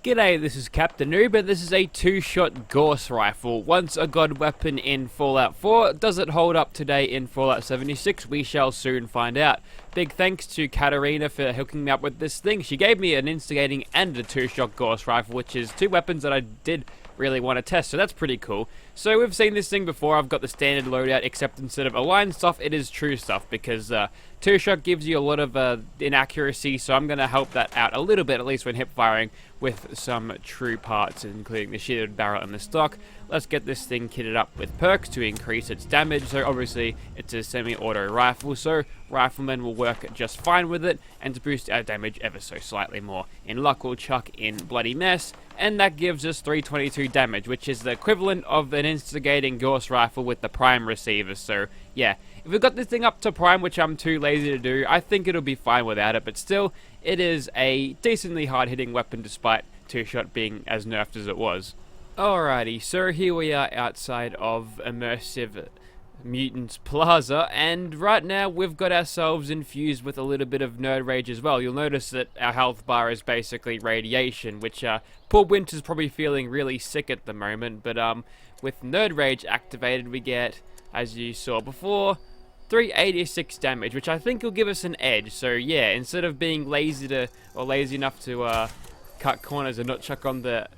G'day, this is Captainoob, and this is a two-shot Gauss rifle. Once a god weapon in Fallout 4, does it hold up today in Fallout 76? We shall soon find out. Big thanks to Katarina for hooking me up with this thing. She gave me an instigating and a two-shot Gauss rifle, which is two weapons that I did really want to test, so that's pretty cool. So we've seen this thing before. I've got the standard loadout, except instead of aligned stuff, it is true stuff, because two-shot gives you a lot of inaccuracy, so I'm going to help that out a little bit, at least when hip firing, with some true parts, including the shielded barrel and the stock. Let's get this thing kitted up with perks to increase its damage. So obviously it's a semi-auto rifle, so riflemen will work just fine with it, and to boost our damage ever so slightly more. In luck we'll chuck in Bloody Mess, and that gives us 322 damage, which is the equivalent of an instigating Gauss rifle with the prime receiver. So yeah, if we got this thing up to prime, which I'm too lazy to do, I think it'll be fine without it, but still, it is a decently hard-hitting weapon despite two-shot being as nerfed as it was. Alrighty, so here we are outside of Immersive Mutants Plaza, and right now we've got ourselves infused with a little bit of nerd rage as well. You'll notice that our health bar is basically radiation, which poor Winter's probably feeling really sick at the moment, but with nerd rage activated we get, as you saw before, 386 damage, which I think will give us an edge. So yeah, instead of being lazy enough to cut corners and not chuck on the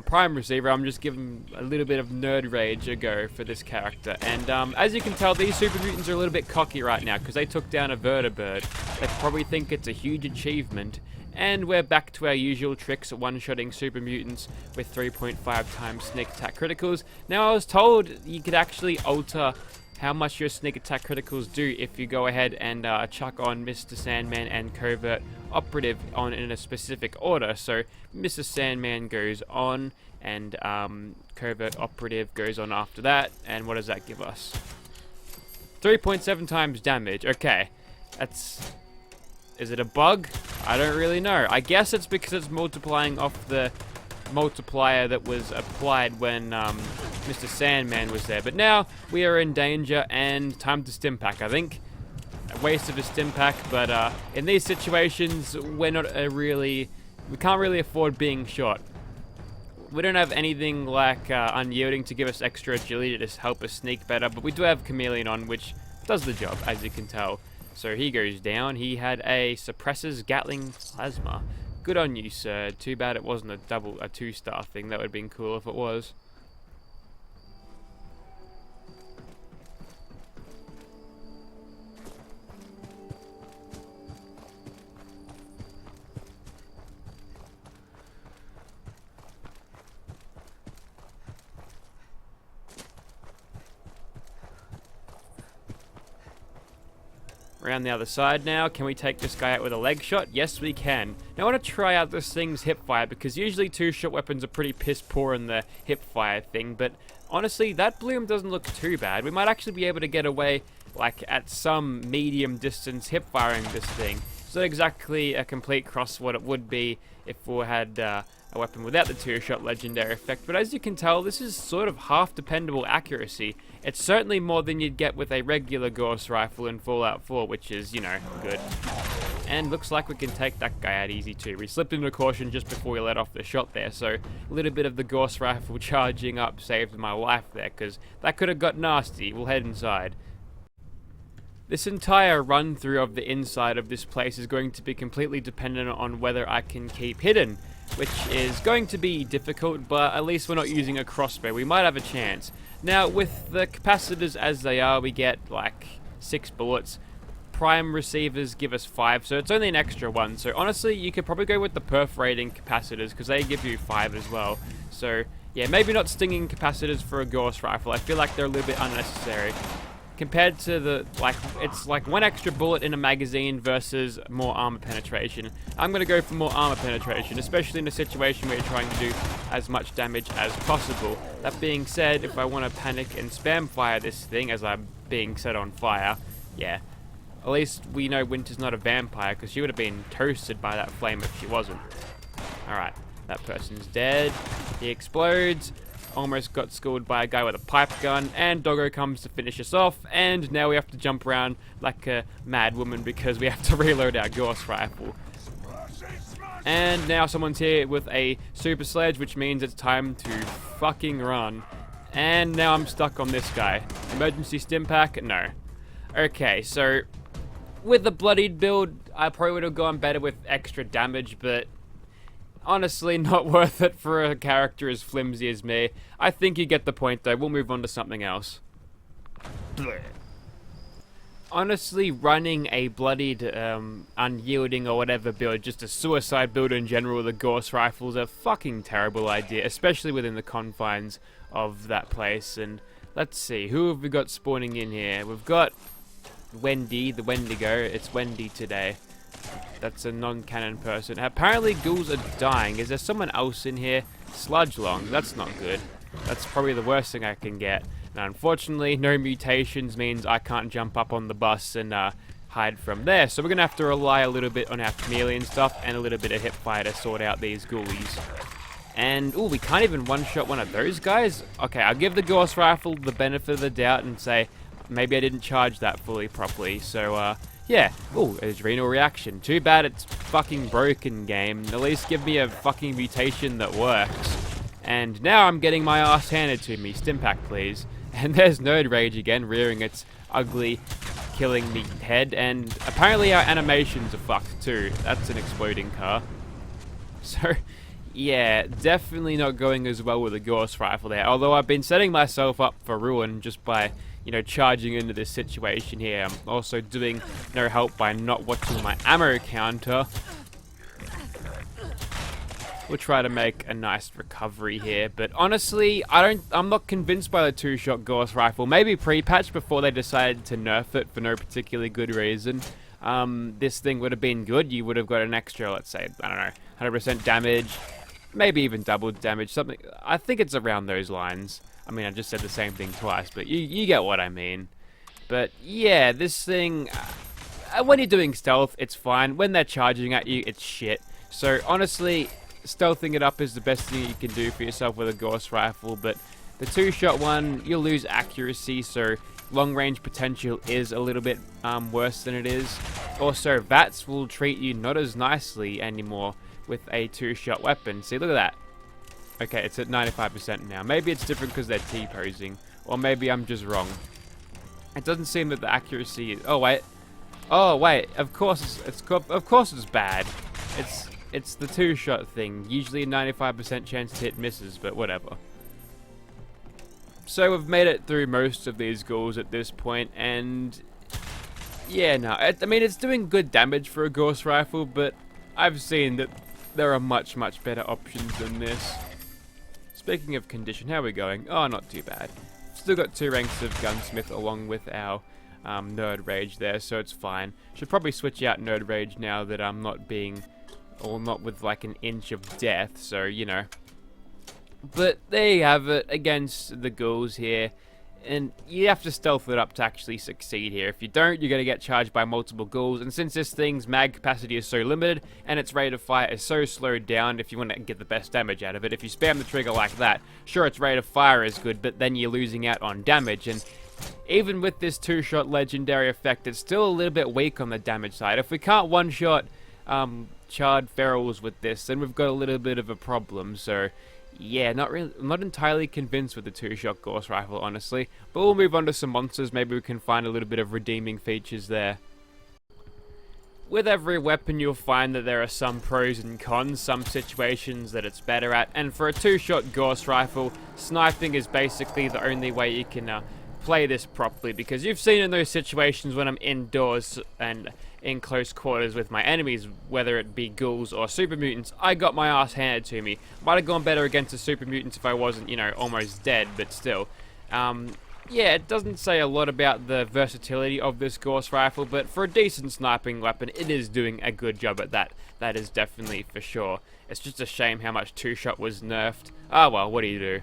prime receiver, I'm just giving a little bit of nerd rage a go for this character. And as you can tell, these super mutants are a little bit cocky right now because they took down a vertibird. They probably think it's a huge achievement. And we're back to our usual tricks at one-shotting super mutants with 3.5 times sneak attack criticals. Now I was told you could actually alter how much your sneak attack criticals do if you go ahead and chuck on Mr. Sandman and Covert Operative on in a specific order. So Mr. Sandman goes on, and Covert Operative goes on after that. And what does that give us? 3.7 times damage. Okay, that's... Is it a bug? I don't really know. I guess it's because it's multiplying off the multiplier that was applied when Mr. Sandman was there. But now we are in danger and time to stim pack, I think. A waste of a stim pack, but in these situations we're not we can't really afford being shot. We don't have anything like unyielding to give us extra agility to just help us sneak better, but we do have Chameleon on, which does the job, as you can tell. So he goes down. He had a suppresses Gatling plasma. Good on you, sir. Too bad it wasn't a two-star thing. That would have been cool if it was. Around the other side now. Can we take this guy out with a leg shot? Yes, we can. Now I want to try out this thing's hip fire, because usually two-shot weapons are pretty piss poor in the hip fire thing, but honestly, that bloom doesn't look too bad. We might actually be able to get away, like, at some medium distance hip firing this thing. It's not exactly a complete cross what it would be if we had a weapon without the two-shot legendary effect, but as you can tell, this is sort of half dependable accuracy. It's certainly more than you'd get with a regular Gauss rifle in Fallout 4, which is, you know, good. And looks like we can take that guy out easy too. We slipped into caution just before we let off the shot there, so a little bit of the Gauss rifle charging up saved my life there, because that could have got nasty. We'll head inside. This entire run-through of the inside of this place is going to be completely dependent on whether I can keep hidden, which is going to be difficult, but at least we're not using a crossbow. We might have a chance. Now, with the capacitors as they are, we get like 6 bullets. Prime receivers give us 5, so it's only an extra 1. So honestly, you could probably go with the perforating capacitors, because they give you 5 as well. So yeah, maybe not stinging capacitors for a Gauss rifle. I feel like they're a little bit unnecessary. Compared to the, it's like 1 extra bullet in a magazine versus more armor penetration. I'm going to go for more armor penetration, especially in a situation where you're trying to do as much damage as possible. That being said, if I want to panic and spam fire this thing as I'm being set on fire, yeah. At least we know Winter's not a vampire, because she would have been toasted by that flame if she wasn't. Alright, that person's dead. He explodes. Almost got schooled by a guy with a pipe gun, and Doggo comes to finish us off, and now we have to jump around like a mad woman because we have to reload our Gauss rifle. And now someone's here with a super sledge, which means it's time to fucking run. And now I'm stuck on this guy. Emergency stim pack? No. Okay, so with the bloodied build, I probably would have gone better with extra damage, but honestly, not worth it for a character as flimsy as me. I think you get the point, though. We'll move on to something else. Blech. Honestly, running a bloodied, unyielding or whatever build, just a suicide build in general with a Gauss rifle is a fucking terrible idea, especially within the confines of that place. And let's see, who have we got spawning in here? We've got Wendy, the Wendigo. It's Wendy today. That's a non-canon person. Apparently ghouls are dying. Is there someone else in here? Sludge Long. That's not good. That's probably the worst thing I can get. Now, unfortunately, no mutations means I can't jump up on the bus and hide from there. So we're going to have to rely a little bit on our chameleon stuff and a little bit of hip fire to sort out these ghoulies. And, ooh, we can't even one-shot one of those guys? Okay, I'll give the Gauss rifle the benefit of the doubt and say maybe I didn't charge that fully properly. So, yeah. Ooh, adrenal reaction. Too bad it's fucking broken, game. At least give me a fucking mutation that works. And now I'm getting my ass handed to me. Stimpack, please. And there's Nerd Rage again, rearing its ugly, killing me head. And apparently our animations are fucked too. That's an exploding car. So, yeah, definitely not going as well with the Gauss rifle there. Although I've been setting myself up for ruin just by, you know, charging into this situation here. I'm also doing no help by not watching my ammo counter. We'll try to make a nice recovery here, but honestly, I'm not convinced by the two-shot Gauss rifle. Maybe pre-patch before they decided to nerf it for no particularly good reason. This thing would have been good. You would have got an extra, let's say, I don't know, 100% damage, maybe even double damage, something. I think it's around those lines. I mean, I just said the same thing twice, but you get what I mean. But yeah, this thing, when you're doing stealth, it's fine. When they're charging at you, it's shit. So honestly, stealthing it up is the best thing you can do for yourself with a Gauss rifle, but the two-shot one, you'll lose accuracy, so long-range potential is a little bit worse than it is. Also, VATS will treat you not as nicely anymore with a two-shot weapon. See, look at that. Okay, it's at 95% now. Maybe it's different because they're T-posing, or maybe I'm just wrong. It doesn't seem that the accuracy is... Oh, wait. Oh, wait. Of course it's bad. It's the two-shot thing. Usually a 95% chance to hit misses, but whatever. So we've made it through most of these ghouls at this point, and yeah, no, I mean, it's doing good damage for a Gauss rifle, but I've seen that there are much, much better options than this. Speaking of condition, how are we going? Oh, not too bad. Still got 2 ranks of gunsmith along with our Nerd Rage there, so it's fine. Should probably switch out Nerd Rage now that I'm not being... or not with like an inch of death, so you know. But there you have it against the ghouls here, and you have to stealth it up to actually succeed here. If you don't, you're going to get charged by multiple ghouls, and since this thing's mag capacity is so limited and its rate of fire is so slowed down, if you want to get the best damage out of it, if you spam the trigger like that, sure, its rate of fire is good, but then you're losing out on damage. And even with this two-shot legendary effect, it's still a little bit weak on the damage side. If we can't one-shot charred ferals with this, then we've got a little bit of a problem. So yeah, I'm not entirely convinced with the two-shot Gauss rifle, honestly, but we'll move on to some monsters. Maybe we can find a little bit of redeeming features there. With every weapon, you'll find that there are some pros and cons, some situations that it's better at, and for a two-shot Gauss rifle, sniping is basically the only way you can play this properly, because you've seen in those situations when I'm indoors and in close quarters with my enemies, whether it be ghouls or super mutants, I got my ass handed to me. Might have gone better against the super mutants if I wasn't, you know, almost dead, but still. Yeah, it doesn't say a lot about the versatility of this Gauss rifle, but for a decent sniping weapon, it is doing a good job at that. That is definitely for sure. It's just a shame how much two-shot was nerfed. Ah well, what do you do?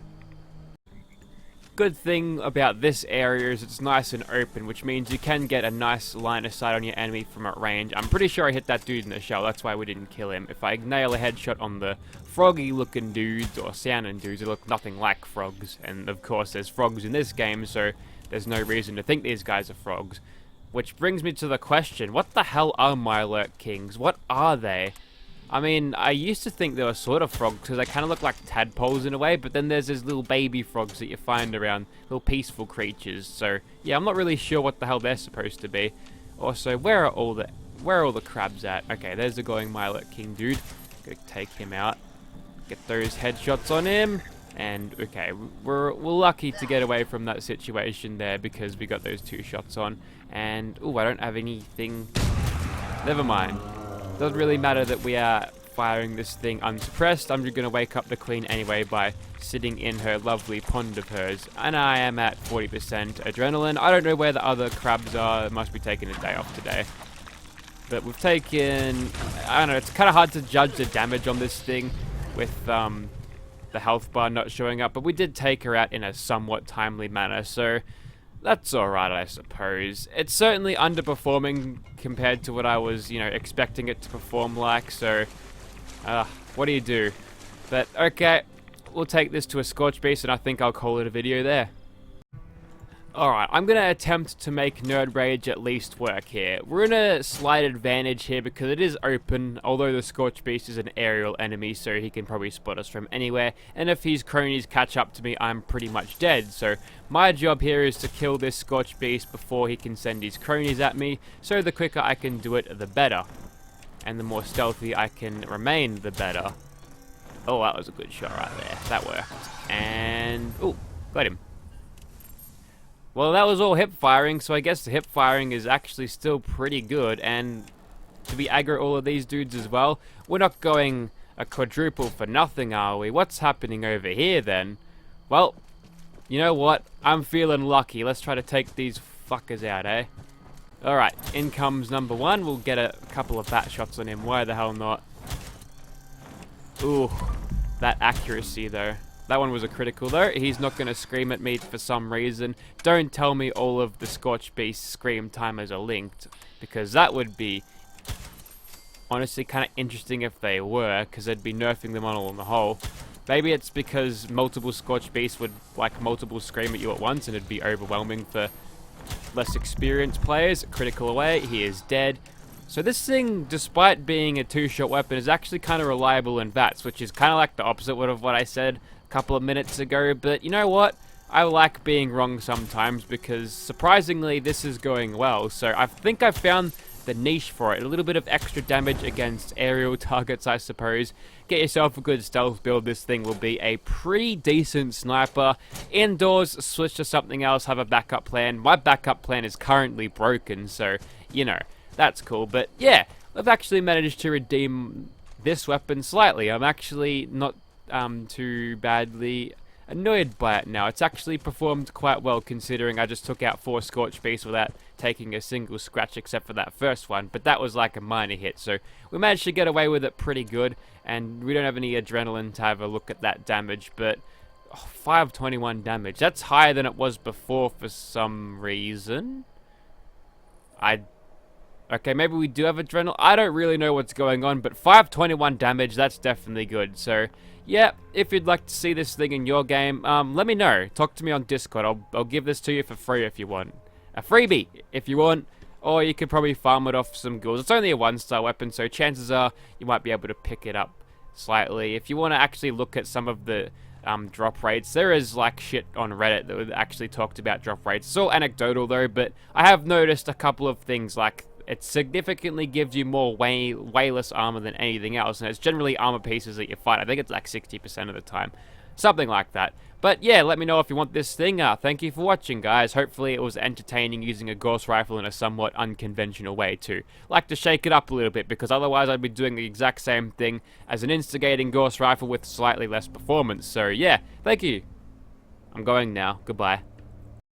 Good thing about this area is it's nice and open, which means you can get a nice line of sight on your enemy from at range. I'm pretty sure I hit that dude in the shell, that's why we didn't kill him. If I nail a headshot on the froggy looking dudes or sounding dudes, they look nothing like frogs. And of course there's frogs in this game, so there's no reason to think these guys are frogs. Which brings me to the question, what the hell are Mirelurk Kings? What are they? I mean, I used to think they were sort of frogs because they kind of look like tadpoles in a way, but then there's these little baby frogs that you find around, little peaceful creatures. So yeah, I'm not really sure what the hell they're supposed to be. Also, where are all the crabs at? Okay, there's the glowing Milet King dude. Gotta take him out. Get those headshots on him. And okay, we're lucky to get away from that situation there because we got those 2 shots on. And oh, I don't have anything. Never mind. Doesn't really matter that we are firing this thing unsuppressed. I'm just going to wake up the queen anyway by sitting in her lovely pond of hers. And I am at 40% adrenaline. I don't know where the other crabs are. It must be taking a day off today. But we've taken... I don't know, it's kind of hard to judge the damage on this thing with the health bar not showing up. But we did take her out in a somewhat timely manner, so... that's alright, I suppose. It's certainly underperforming compared to what I was, you know, expecting it to perform like, so... what do you do? But, okay, we'll take this to a Scorch Beast, and I think I'll call it a video there. Alright, I'm going to attempt to make Nerd Rage at least work here. We're in a slight advantage here because it is open, although the Scorch Beast is an aerial enemy, so he can probably spot us from anywhere. And if his cronies catch up to me, I'm pretty much dead. So my job here is to kill this Scorch Beast before he can send his cronies at me, so the quicker I can do it, the better. And the more stealthy I can remain, the better. Oh, that was a good shot right there. That worked. And... oh, got him. Well, that was all hip firing, so I guess the hip firing is actually still pretty good, and to be aggro all of these dudes as well, we're not going a quadruple for nothing, are we? What's happening over here, then? Well, you know what? I'm feeling lucky. Let's try to take these fuckers out, eh? Alright, in comes number 1. We'll get a couple of bat shots on him. Why the hell not? Ooh, that accuracy, though. That one was a critical, though. He's not going to scream at me for some reason. Don't tell me all of the Scorch Beast scream timers are linked, because that would be honestly kind of interesting if they were, because they'd be nerfing them all on the whole. Maybe it's because multiple Scorch Beasts would like multiple scream at you at once, and it'd be overwhelming for less experienced players. Critical away. He is dead. So this thing, despite being a 2-shot weapon, is actually kind of reliable in VATS, which is kind of like the opposite of what I said couple of minutes ago, but you know what? I like being wrong sometimes because surprisingly this is going well. So I think I found the niche for it. A little bit of extra damage against aerial targets, I suppose. Get yourself a good stealth build. This thing will be a pretty decent sniper. Indoors, switch to something else, have a backup plan. My backup plan is currently broken, so you know, that's cool. But yeah, I've actually managed to redeem this weapon slightly. I'm actually not too badly annoyed by it now. It's actually performed quite well considering I just took out 4 Scorch Beasts without taking a single scratch except for that first one, but that was like a minor hit, so we managed to get away with it pretty good, and we don't have any adrenaline to have a look at that damage, but 521 damage. That's higher than it was before for some reason. Okay, maybe we do have adrenaline. I don't really know what's going on, but 521 damage, that's definitely good. So, yeah, if you'd like to see this thing in your game, let me know. Talk to me on Discord. I'll give this to you for free if you want. A freebie, if you want. Or you could probably farm it off some ghouls. It's only a 1-star weapon, so chances are you might be able to pick it up slightly. If you want to actually look at some of the drop rates, there is like shit on Reddit that actually talked about drop rates. It's all anecdotal though, but I have noticed a couple of things like it significantly gives you more way less armor than anything else, and it's generally armor pieces that you fight. I think it's like 60% of the time. Something like that. But yeah, let me know if you want this thing. Thank you for watching, guys. Hopefully it was entertaining using a Gauss rifle in a somewhat unconventional way too. Like to shake it up a little bit, because otherwise I'd be doing the exact same thing as an instigating Gauss rifle with slightly less performance. So yeah, thank you. I'm going now. Goodbye.